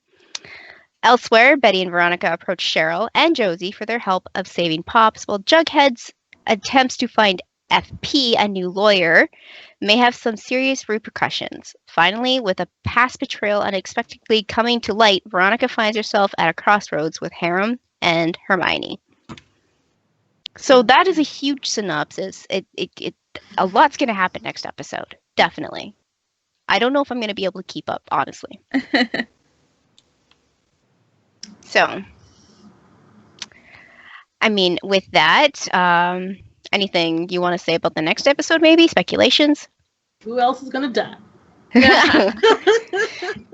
Speaker 2: Elsewhere, Betty and Veronica approach Cheryl and Josie for their help of saving Pops, while Jughead's attempts to find FP, a new lawyer, may have some serious repercussions. Finally, with a past betrayal unexpectedly coming to light, Veronica finds herself at a crossroads with Harem and Hermione. So that is a huge synopsis. A lot's going to happen next episode, definitely. I don't know if I'm going to be able to keep up, honestly. So, I mean, with that, anything you want to say about the next episode, maybe? Speculations?
Speaker 4: Who else is gonna die?
Speaker 2: All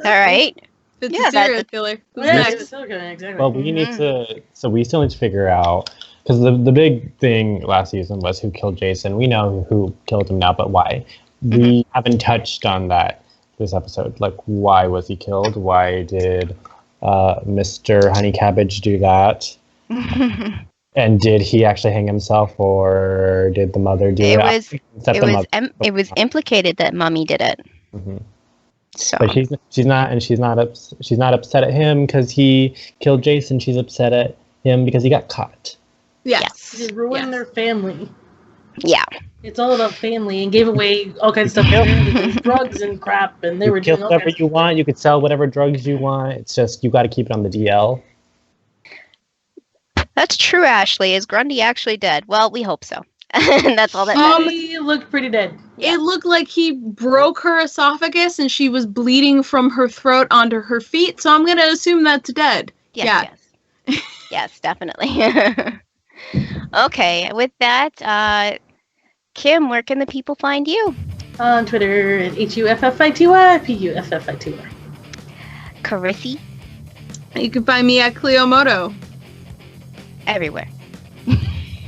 Speaker 2: right.
Speaker 3: It's a serial killer. Who's next?
Speaker 4: Exactly.
Speaker 5: Well, we need to. So we still need to figure out, because the big thing last season was who killed Jason. We know who killed him now, but why? We haven't touched on that this episode. Like, why was he killed? Why did Mr. Honey Cabbage do that? And did he actually hang himself, or did the mother do it?
Speaker 2: It was implicated that Mommy did it.
Speaker 5: Mm-hmm.
Speaker 2: So.
Speaker 5: But she's not upset at him because he killed Jason. She's upset at him because he got caught.
Speaker 2: Yes.
Speaker 4: They ruined their family.
Speaker 2: Yeah.
Speaker 4: It's all about family and gave away all kinds of stuff, drugs and crap, and they were
Speaker 5: kill
Speaker 4: doing all
Speaker 5: whatever
Speaker 4: kinds
Speaker 5: you want. You could sell whatever drugs you want. It's just you got to keep it on the DL.
Speaker 2: That's true, Ashley. Is Grundy actually dead? Well, we hope so. And that's all that matters.
Speaker 4: He looked pretty dead.
Speaker 3: It looked like he broke her esophagus and she was bleeding from her throat onto her feet, so I'm going to assume that's dead.
Speaker 2: Yes. Yes, definitely. Okay, with that, Kim, where can the people find you?
Speaker 4: On Twitter at HUFFITY, PUFFITY.
Speaker 2: Carissy?
Speaker 3: You can find me at Cleomoto.
Speaker 2: Everywhere.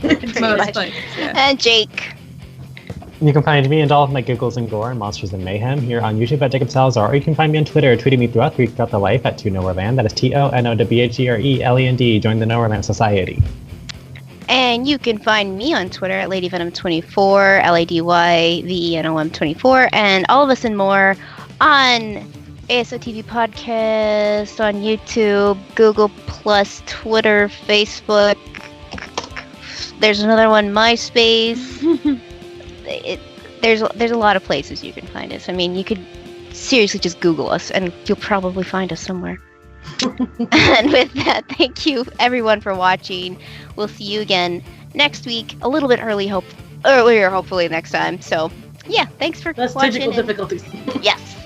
Speaker 3: Most places, yeah.
Speaker 2: And Jake.
Speaker 5: You can find me and all of my giggles and gore and monsters and mayhem here on YouTube at Jacob Salazar, or you can find me on Twitter, tweeting me throughout the week throughout the life at TwoNowhereLand. That is TONOWHERELAND. Join the Nowhereland Society.
Speaker 2: And you can find me on Twitter at LadyVenom24, LADYVENOM24, and all of us and more on ASOTV Podcast, on YouTube, Google+, Twitter, Facebook. There's another one, MySpace. There's a lot of places you can find us. I mean, you could seriously just Google us, and you'll probably find us somewhere. And with that, thank you everyone for watching. We'll see you again next week, a little bit earlier, hopefully next time. So, yeah, thanks for
Speaker 4: Less
Speaker 2: watching.
Speaker 4: technical difficulties.
Speaker 2: Yes.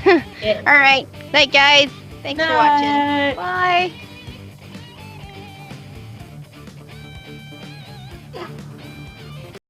Speaker 2: All right. Night, guys. Thanks for watching. Bye.